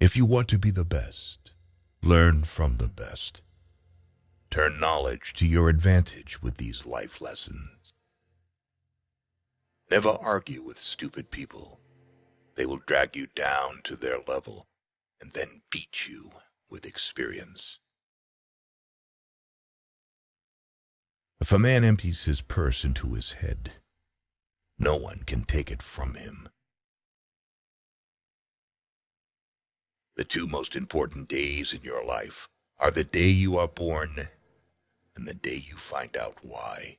If you want to be the best, learn from the best. Turn knowledge to your advantage with these life lessons. Never argue with stupid people. They will drag you down to their level and then beat you with experience. If a man empties his purse into his head, no one can take it from him. The two most important days in your life are the day you are born and the day you find out why.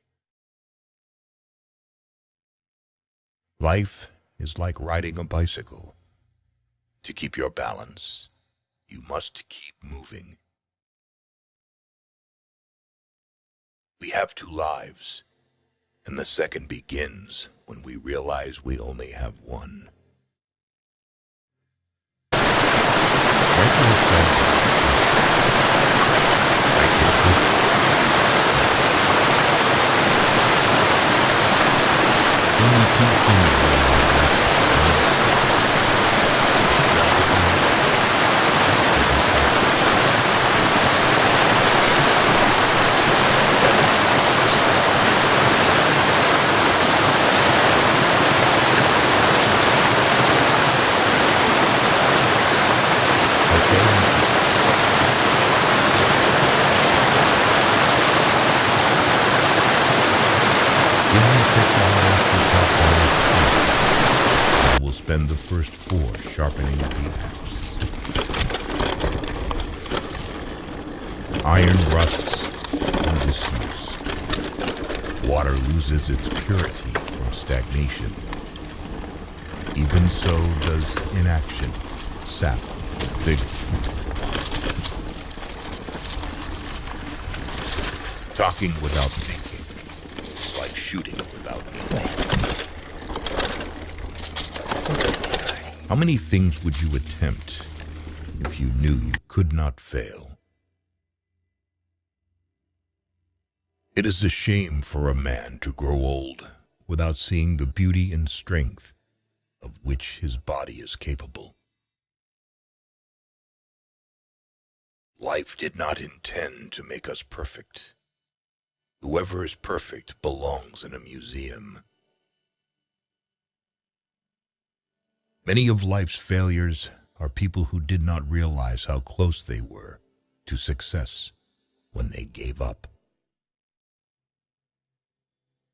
Life is like riding a bicycle. To keep your balance, you must keep moving. We have two lives, and the second begins when we realize we only have one. I will spend the first 4 sharpening the axe. Iron rusts from disuse. Water loses its purity from stagnation. Even so does inaction sap the vigor of the mind. Talking without thinking is like shooting without aiming. How many things would you attempt if you knew you could not fail? It is a shame for a man to grow old without seeing the beauty and strength of which his body is capable. Life did not intend to make us perfect. Whoever is perfect belongs in a museum. Many of life's failures are people who did not realize how close they were to success when they gave up.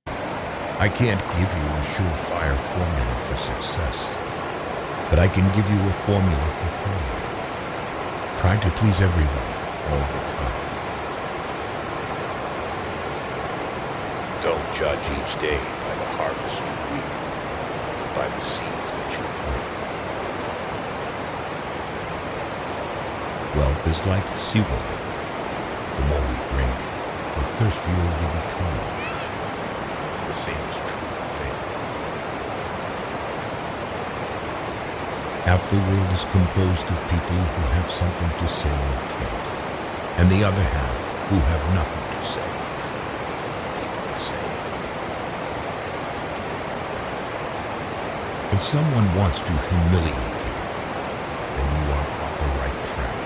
I can't give you a surefire formula for success, but I can give you a formula for failure. Try to please everybody all the time. Don't judge each day by the harvest you reap, but by the seeds that you plant. Wealth is like seawater. The more we drink, the thirstier we become. The same is true of faith. Half the world is composed of people who have something to say and can't, and the other half who have nothing to say and keep on saying it. If someone wants to humiliate you, then you are on the right track.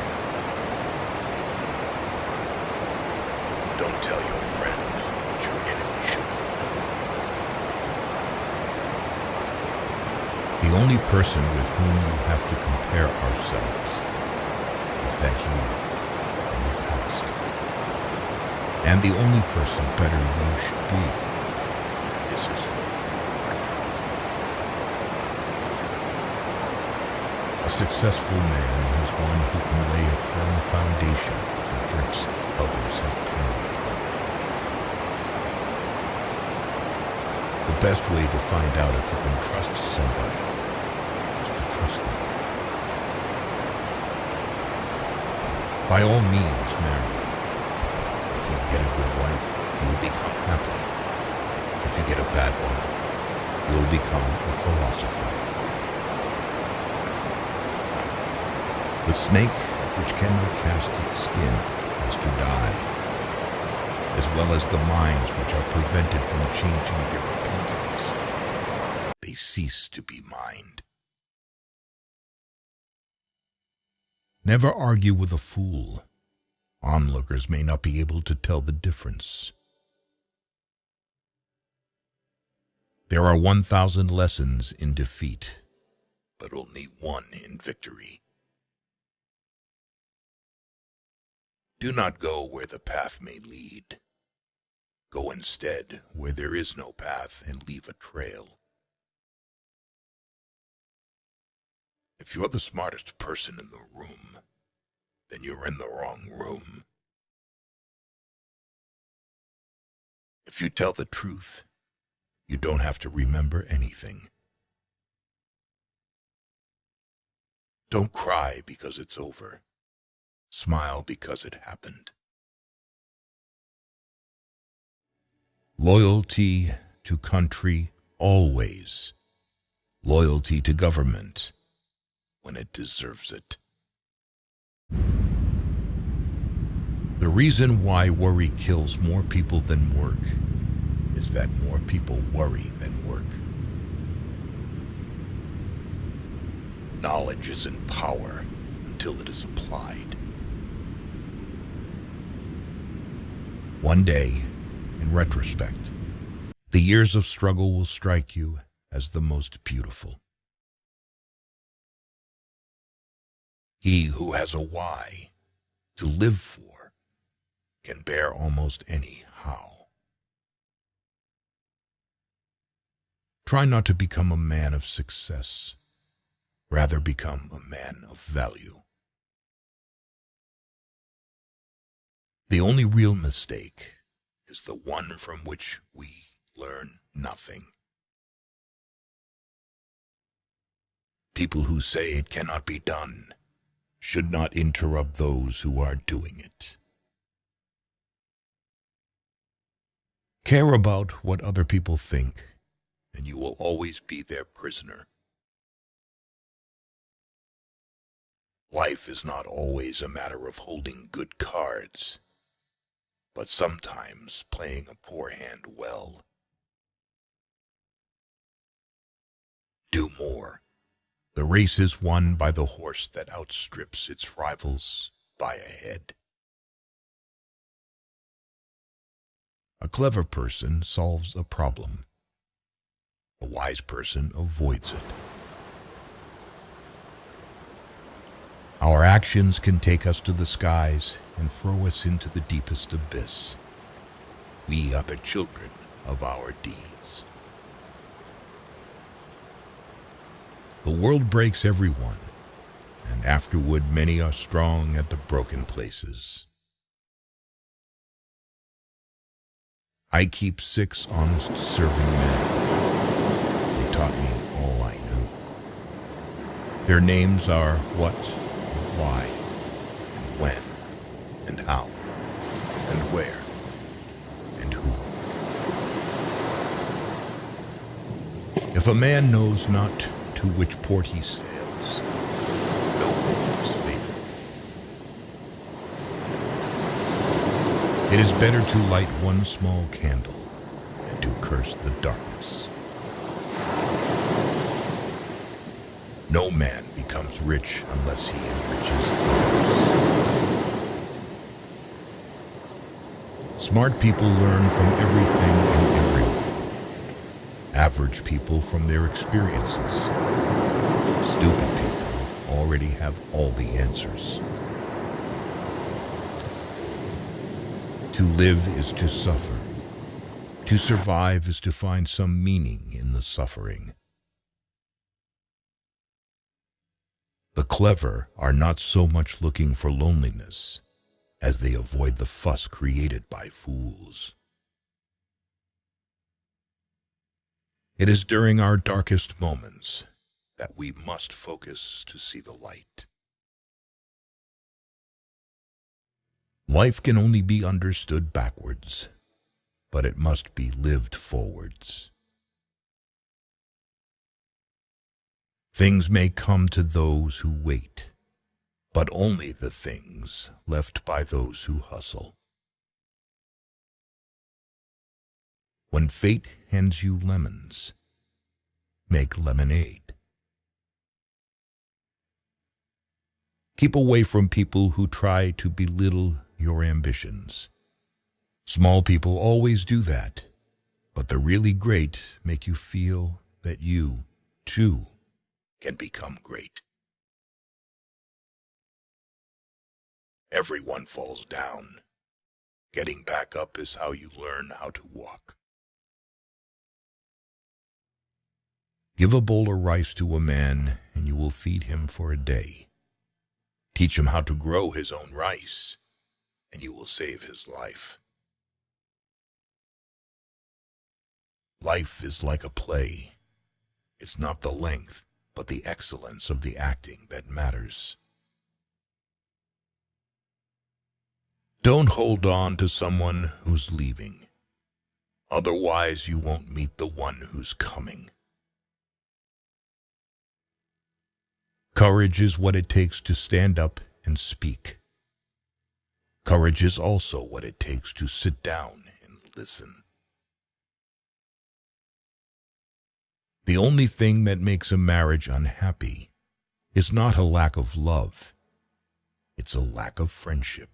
Don't tell your friend what your enemy shouldn't know. The only person with whom you have to compare ourselves is that you in the past. And the only person better you should be is where you are now. A successful man is one who can lay a firm foundation with the bricks others have thrown at him. The best way to find out if you can trust somebody is to trust them. By all means, marry. If you get a good wife, you'll become happy. If you get a bad one, you'll become a philosopher. The snake which cannot cast its skin has to die, as well as the minds which are prevented from changing their opinions. They cease to be mind. Never argue with a fool. Onlookers may not be able to tell the difference. There are 1,000 lessons in defeat, but only one in victory. Do not go where the path may lead. Go instead where there is no path and leave a trail. If you're the smartest person in the room, then you're in the wrong room. If you tell the truth, you don't have to remember anything. Don't cry because it's over. Smile because it happened. Loyalty to country always. Loyalty to government when it deserves it. The reason why worry kills more people than work is that more people worry than work. Knowledge isn't power until it is applied. One day, in retrospect, the years of struggle will strike you as the most beautiful. He who has a why to live for can bear almost any how. Try not to become a man of success. Rather become a man of value. The only real mistake is the one from which we learn nothing. People who say it cannot be done should not interrupt those who are doing it. Care about what other people think, and you will always be their prisoner. Life is not always a matter of holding good cards, but sometimes playing a poor hand well. Do more. The race is won by the horse that outstrips its rivals by a head. A clever person solves a problem. A wise person avoids it. Our actions can take us to the skies and throw us into the deepest abyss. We are the children of our deeds. The world breaks everyone, and afterward many are strong at the broken places. I keep 6 honest serving men. They taught me all I knew. Their names are what, why, and when, and how, and where, and who. If a man knows not to which port he sails, no wind is favorable. It is better to light one small candle than to curse the darkness. No man becomes rich unless he enriches others. Smart people learn from everything and everyone. Average people from their experiences. Stupid people already have all the answers. To live is to suffer. To survive is to find some meaning in the suffering. The clever are not so much looking for loneliness as they avoid the fuss created by fools. It is during our darkest moments that we must focus to see the light. Life can only be understood backwards, but it must be lived forwards. Things may come to those who wait, but only the things left by those who hustle. When fate hands you lemons, make lemonade. Keep away from people who try to belittle your ambitions. Small people always do that, but the really great make you feel that you, too, can become great. Everyone falls down. Getting back up is how you learn how to walk. Give a bowl of rice to a man, and you will feed him for a day. Teach him how to grow his own rice, and you will save his life. Life is like a play. It's not the length, but the excellence of the acting that matters. Don't hold on to someone who's leaving. Otherwise, you won't meet the one who's coming. Courage is what it takes to stand up and speak. Courage is also what it takes to sit down and listen. The only thing that makes a marriage unhappy is not a lack of love. It's a lack of friendship.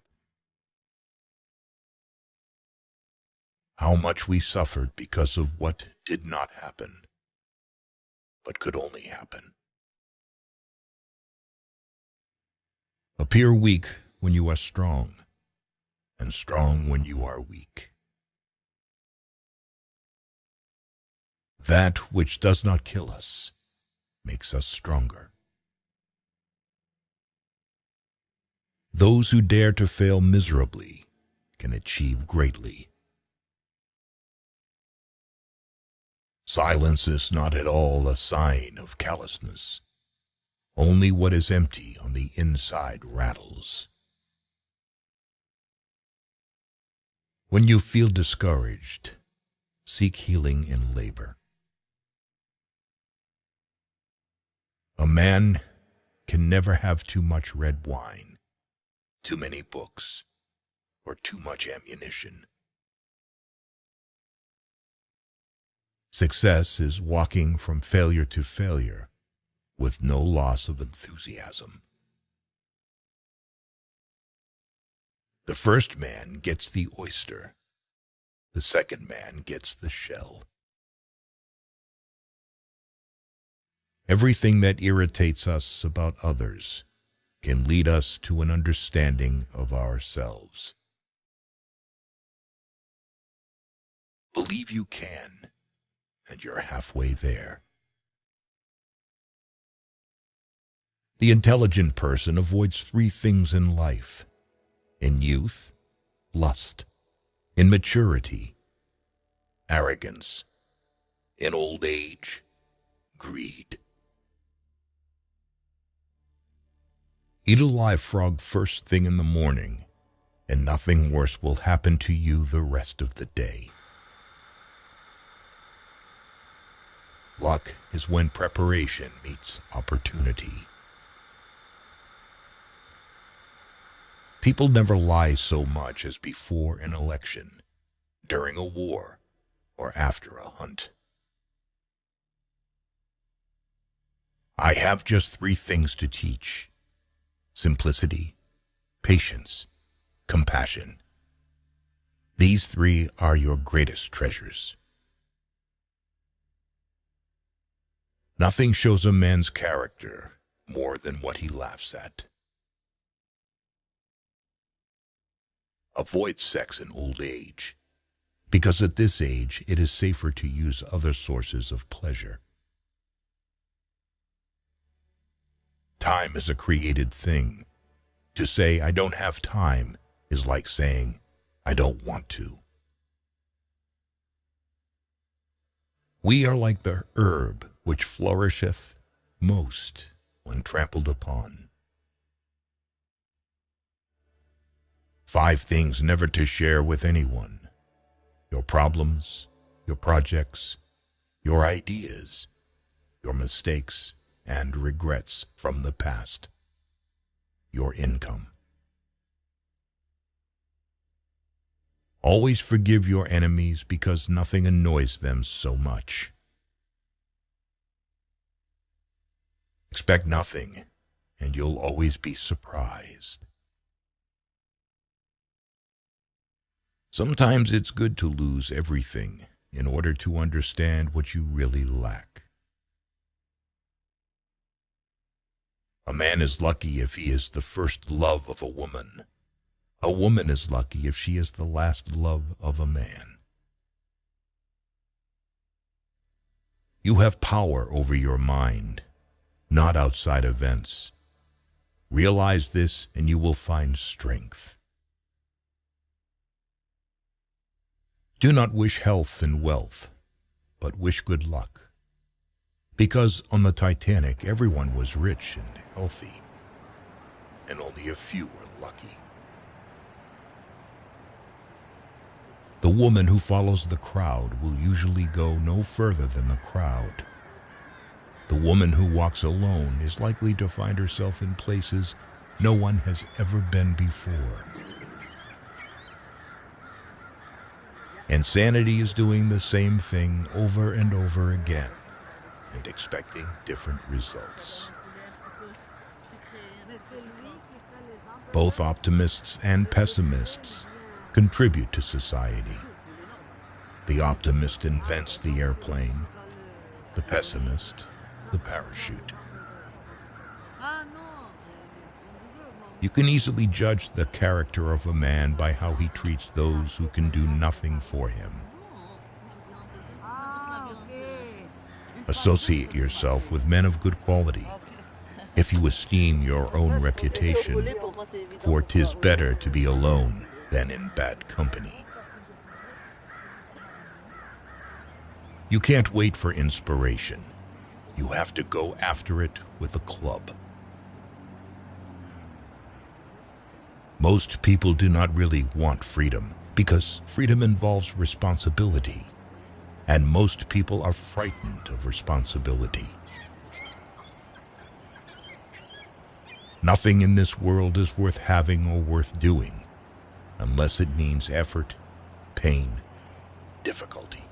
How much we suffered because of what did not happen, but could only happen. Appear weak when you are strong, and strong when you are weak. That which does not kill us makes us stronger. Those who dare to fail miserably can achieve greatly. Silence is not at all a sign of callousness. Only what is empty on the inside rattles. When you feel discouraged, seek healing in labor. A man can never have too much red wine, too many books, or too much ammunition. Success is walking from failure to failure with no loss of enthusiasm. The first man gets the oyster. The second man gets the shell. Everything that irritates us about others can lead us to an understanding of ourselves. Believe you can, and you're halfway there. The intelligent person avoids three things in life: in youth, lust; in maturity, arrogance; in old age, greed. Eat a live frog first thing in the morning, and nothing worse will happen to you the rest of the day. Luck is when preparation meets opportunity. People never lie so much as before an election, during a war, or after a hunt. I have just three things to teach: simplicity, patience, compassion. These three are your greatest treasures. Nothing shows a man's character more than what he laughs at. Avoid sex in old age, because at this age it is safer to use other sources of pleasure. Time is a created thing. To say I don't have time is like saying I don't want to. We are like the herb which flourisheth most when trampled upon. 5 things never to share with anyone: your problems, your projects, your ideas, your mistakes and regrets from the past, your income. Always forgive your enemies because nothing annoys them so much. Expect nothing and you'll always be surprised. Sometimes it's good to lose everything in order to understand what you really lack. A man is lucky if he is the first love of a woman. A woman is lucky if she is the last love of a man. You have power over your mind, not outside events. Realize this and you will find strength. Do not wish health and wealth, but wish good luck. Because on the Titanic, everyone was rich and healthy, and only a few were lucky. The woman who follows the crowd will usually go no further than the crowd. The woman who walks alone is likely to find herself in places no one has ever been before. Insanity is doing the same thing over and over again and expecting different results. Both optimists and pessimists contribute to society. The optimist invents the airplane, the pessimist, the parachute. You can easily judge the character of a man by how he treats those who can do nothing for him. Associate yourself with men of good quality, if you esteem your own reputation, for 'tis better to be alone than in bad company. You can't wait for inspiration. You have to go after it with a club. Most people do not really want freedom because freedom involves responsibility, and most people are frightened of responsibility. Nothing in this world is worth having or worth doing unless it means effort, pain, difficulty.